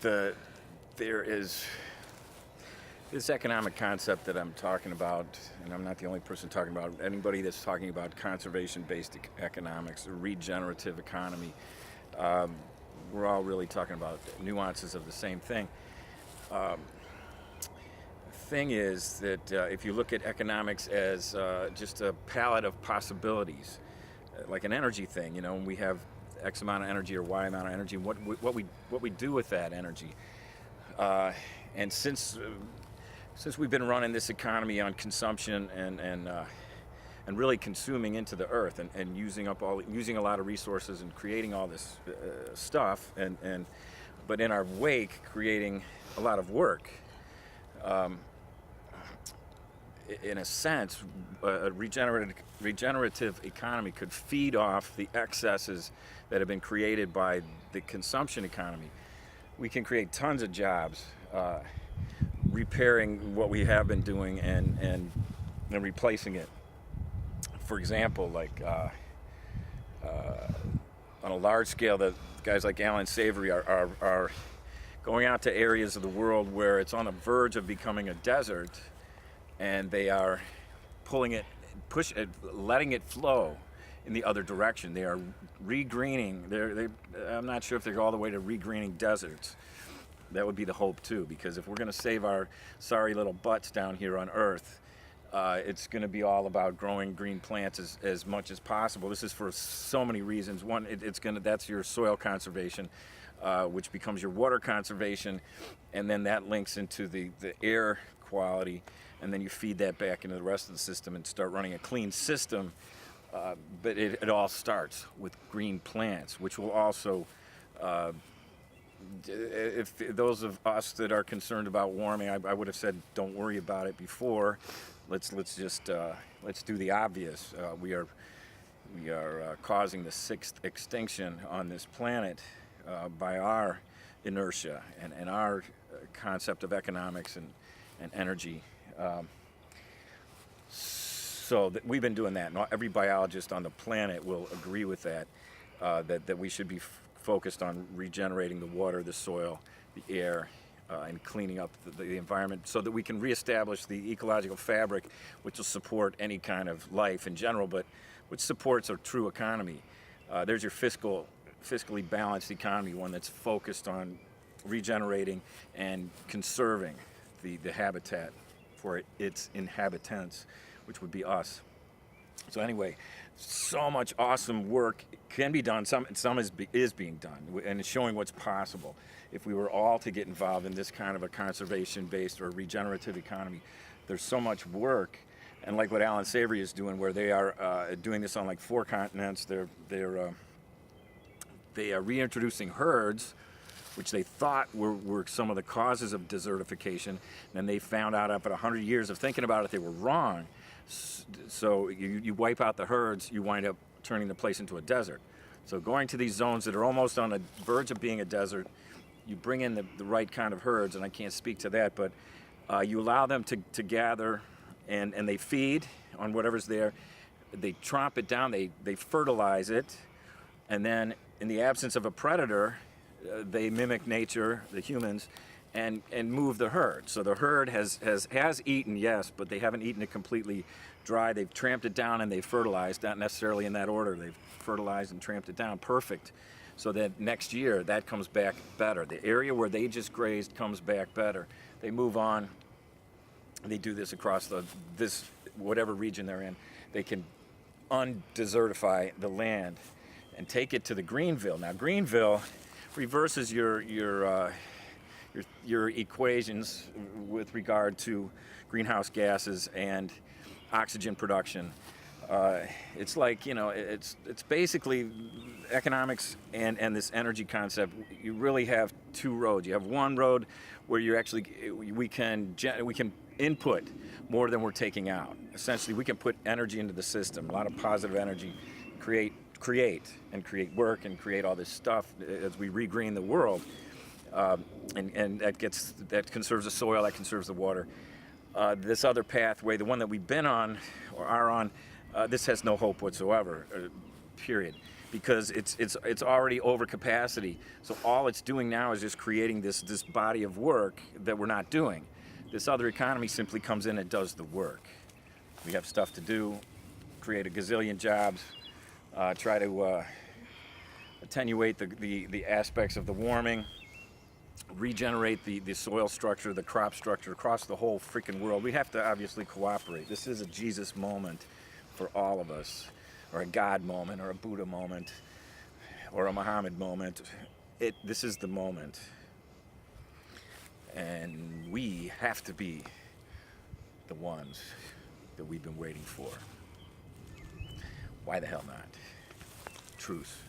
There is this economic concept that I'm talking about, and I'm not the only person talking about it. Anybody that's talking about conservation-based economics, or regenerative economy, we're all really talking about nuances of the same thing. The thing is that if you look at economics as just a palette of possibilities, like an energy thing, and we have X amount of energy or Y amount of energy, and what we do with that energy. And since we've been running this economy on consumption and really consuming into the earth and using a lot of resources and creating all this stuff, but in our wake creating a lot of work. In a sense, a regenerative economy could feed off the excesses that have been created by the consumption economy. We can create tons of jobs repairing what we have been doing and replacing it. For example, like on a large scale, the guys like Allan Savory are going out to areas of the world where it's on the verge of becoming a desert, and they are letting it flow in the other direction. They are regreening. I'm not sure if they're all the way to regreening deserts. That would be the hope too, because if we're going to save our sorry little butts down here on Earth, it's going to be all about growing green plants as much as possible. This is for so many reasons. One, that's your soil conservation, which becomes your water conservation, and then that links into the air quality, and then you feed that back into the rest of the system and start running a clean system. But it all starts with green plants, which will also, if those of us that are concerned about warming, I would have said don't worry about it before. Let's do the obvious. We are causing the sixth extinction on this planet by our inertia and our concept of economics and energy. So we've been doing that, and every biologist on the planet will agree with that. That we should be focused on regenerating the water, the soil, the air, and cleaning up the environment, so that we can reestablish the ecological fabric, which will support any kind of life in general, but which supports a true economy. There's your fiscally balanced economy, one that's focused on regenerating and conserving the habitat for its inhabitants, which would be us. So anyway, so much awesome work can be done. Some is being done, and it's showing what's possible if we were all to get involved in this kind of a conservation-based or regenerative economy. There's so much work, and like what Allan Savory is doing, where they are doing this on like 4 continents. They are reintroducing herds, which they thought were some of the causes of desertification. And they found out after 100 years of thinking about it, they were wrong. So you wipe out the herds, you wind up turning the place into a desert. So going to these zones that are almost on the verge of being a desert, you bring in the right kind of herds, and I can't speak to that, but you allow them to gather, and they feed on whatever's there. They tromp it down, they fertilize it, and then in the absence of a predator, they mimic nature, the humans, and move the herd. So the herd has eaten, yes, but they haven't eaten it completely dry. They've tramped it down and they've fertilized, not necessarily in that order. They've fertilized and tramped it down, perfect. So that next year, that comes back better. The area where they just grazed comes back better. They move on. They do this across this whatever region they're in. They can undesertify the land and take it to the Greenville. Now, Greenville reverses your equations with regard to greenhouse gases and oxygen production. It's like, it's basically economics and this energy concept. You really have 2 roads. You have one road where we can input more than we're taking out. Essentially, we can put energy into the system, a lot of positive energy, create work and create all this stuff as we regreen the world, and that conserves the soil, that conserves the water. This other pathway, the one that we've been on or are on, this has no hope whatsoever, period. because it's already over capacity. So all it's doing now is just creating this body of work that we're not doing. This other economy simply comes in and does the work. We have stuff to do, create a gazillion jobs, try to attenuate the aspects of the warming, regenerate the soil structure, the crop structure across the whole freaking world. We have to obviously cooperate. This is a Jesus moment for all of us, or a God moment, or a Buddha moment, or a Muhammad moment. This is the moment. And we have to be the ones that we've been waiting for. Why the hell not? Truth.